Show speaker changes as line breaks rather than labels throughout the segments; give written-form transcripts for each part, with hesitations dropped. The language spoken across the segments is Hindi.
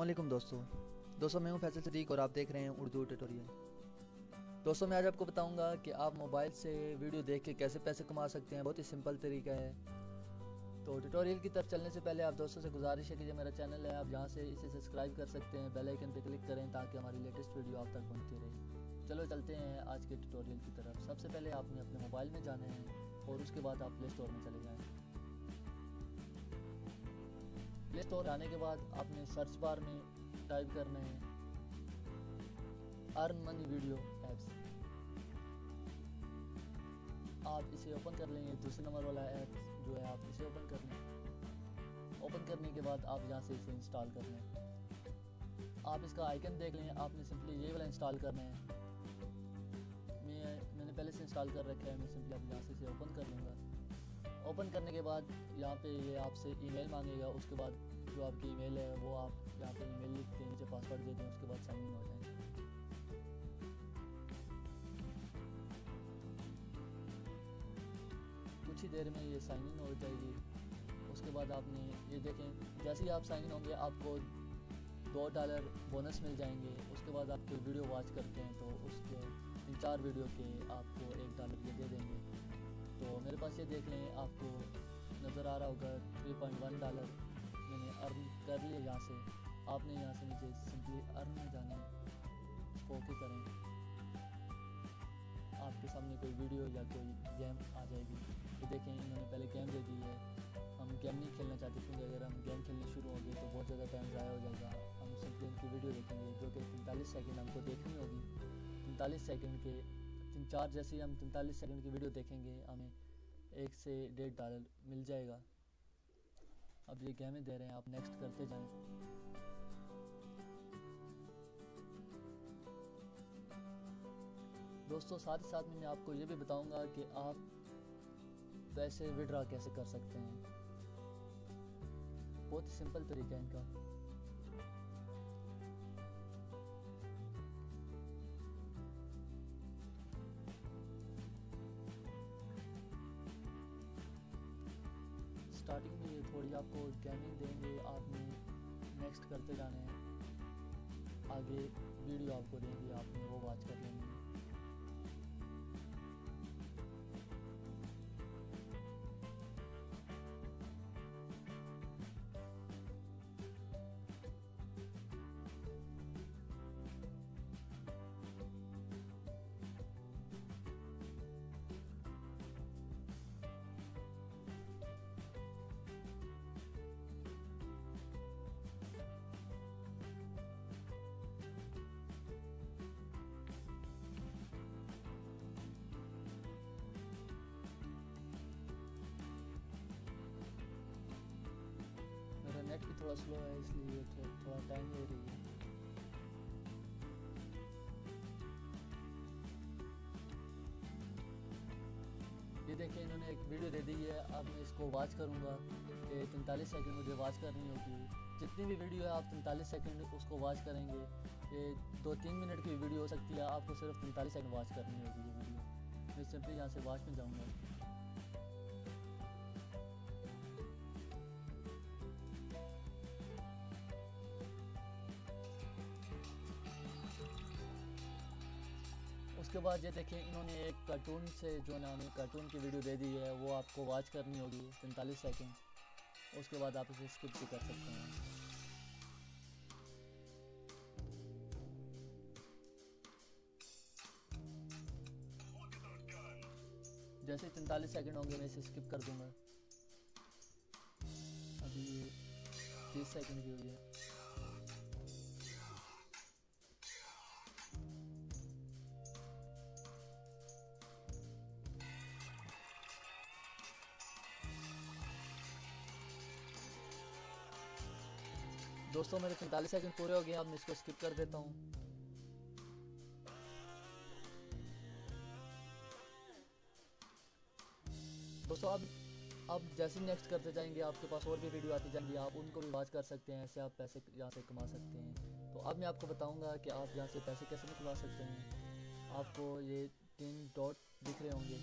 वालेकुम दोस्तों मैं हूं फैसल सदीक और आप देख रहे हैं उर्दू ट्यूटोरियल। दोस्तों मैं आज आपको बताऊंगा कि आप मोबाइल से वीडियो देख के कैसे पैसे कमा सकते हैं। बहुत ही सिंपल तरीका है। तो ट्यूटोरियल की तरफ चलने से पहले आप दोस्तों से गुजारिश है कि जो मेरा चैनल है आप यहाँ से इसे सब्सक्राइब कर सकते हैं, बेल आइकन पर क्लिक करें ताकि हमारी लेटेस्ट वीडियो आप तक पहुँचती रहे। चलो चलते हैं आज के ट्यूटोरियल की तरफ। सबसे पहले आपने अपने मोबाइल में जाना है और उसके बाद आप प्ले स्टोर में चले जाएँ। प्ले स्टोर आने के बाद आपने सर्च बार में टाइप करना है अर्न मनी वीडियो एप्स। आप इसे ओपन कर लेंगे। दूसरे नंबर वाला ऐप जो है आप इसे ओपन कर लें। ओपन करने के बाद आप यहाँ से इसे इंस्टॉल कर लें। आप इसका आइकन देख लें, आपने सिंपली ये वाला इंस्टॉल करना है। मैंने पहले से इंस्टॉल कर रखा है। मैं सिंपली अब यहाँ से इसे ओपन कर लूँगा। ओपन करने के बाद यहाँ पे ये आपसे ईमेल मांगेगा। उसके बाद जो आपकी ईमेल है वो आप यहाँ पे ईमेल लिखते हैं, नीचे पासवर्ड देते हैं, उसके बाद साइन इन हो जाएंगे। कुछ ही देर में ये साइन इन हो जाएगी। उसके बाद आपने ये देखें, जैसे ही आप साइन इन होंगे आपको $2 बोनस मिल जाएंगे। उसके बाद आप कोई वीडियो वॉच करते हैं तो उसके 3-4 वीडियो के आपको $1 ये दे देंगे। तो मेरे पास ये देख लें, आपको नज़र आ रहा होगा $3.1 मैंने अर्न कर लिया। यहाँ से आपने यहाँ से नीचे सिंपली अर्न में जाना है, इसको ओके करें। आपके सामने कोई वीडियो या कोई गेम आ जाएगी। तो देखें इन्होंने पहले गेम दे दी है। हम गेम नहीं खेलना चाहते क्योंकि अगर हम गेम खेलने शुरू होंगे तो बहुत ज़्यादा टाइम ज़ाया हो जाएगा। हम सिंपली उनकी वीडियो देखेंगे जो कि 43 सेकंड हमको देखनी होगी। 43 सेकंड के 3-4 जैसे ही हम 43 सेकंड की वीडियो देखेंगे हमें $1 से $1.5 मिल जाएगा। अब ये गेमें दे रहे हैं, आप नेक्स्ट करते जाएं। दोस्तों साथ ही साथ में मैं आपको ये भी बताऊंगा कि आप पैसे विड्रॉ कैसे कर सकते हैं। बहुत ही सिंपल तरीका है इनका। स्टार्टिंग में ये थोड़ी आपको गेमिंग देंगे, आपने नेक्स्ट करते जाना है। आगे वीडियो आपको देंगे, आपने वो वॉच कर लेंगे। मेरा नेट भी थोड़ा स्लो है इसलिए थोड़ा टाइम ले रही है। ये देखें इन्होंने एक वीडियो दे दी है। अब मैं इसको वॉच करूँगा कि 43 सेकंड मुझे वॉच करनी होगी। जितनी भी वीडियो है आप 43 सेकंड उसको वॉच करेंगे। ये 2-3 मिनट की वीडियो हो सकती है, आपको सिर्फ 43 सेकंड वॉच करनी होगी ये वीडियो। मैं सिंपली यहाँ से वॉच में जाऊँगा। उसके बाद ये देखें इन्होंने एक कार्टून से जो ना हमें कार्टून की वीडियो दे दी है वो आपको वॉच करनी होगी 45 सेकंड। उसके बाद आप इसे स्किप भी कर सकते हैं। जैसे 43 सेकंड होंगे मैं इसे स्किप कर दूंगा। अभी 30 सेकंड की हुई है। दोस्तों मेरे 45 सेकंड पूरे हो गए। अब मैं इसको स्किप कर देता हूँ। दोस्तों अब जैसे नेक्स्ट करते जाएंगे आपके पास और भी वीडियो आती जाएंगी, आप उनको भी वॉच कर सकते हैं। ऐसे आप पैसे यहाँ से कमा सकते हैं। तो अब मैं आपको बताऊंगा कि आप यहाँ से पैसे कैसे निकलवा सकते हैं। आपको ये 3 डॉट दिख रहे होंगे।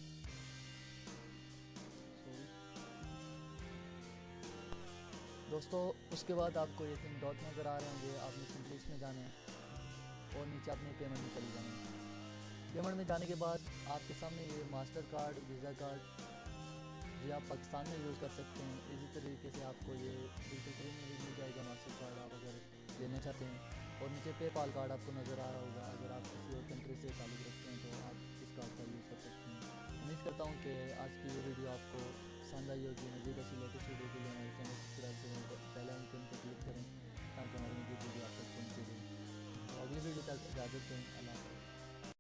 दोस्तों उसके बाद आपको ये 3 डॉट नज़र आ रहे होंगे, आपने सिंपली इसमें जाना है और नीचे अपनी पेमेंट में चली जाना है। पेमेंट में जाने के बाद आपके सामने ये मास्टर कार्ड, वीज़ा कार्ड ये आप पाकिस्तान में यूज़ कर सकते हैं। इसी तरीके से आपको ये बिल्कुल फ्री में भी मिल जाएगा मास्टर कार्ड, आप अगर लेना चाहते हैं। और नीचे पेपाल कार्ड आपको नज़र आ रहा होगा, अगर आप किसी और कंट्री से ताल्लुक़ रखते हैं तो आप इस कार्ड का यूज़ कर सकते हैं। उम्मीद करता हूँ कि आज की ये वीडियो आपको पसंद आई होगी। मज़ीद ऐसी लेटेस्ट वीडियो के लिए हमारे चैनल सब्सक्राइब करें, बेल आइकन पर क्लिक करें ताकि हमारी मज़ीद वीडियो आप तक पहुँचती रहे। तो अगली वीडियो तक इजाज़त दें। अल्लाह हाफ़िज़।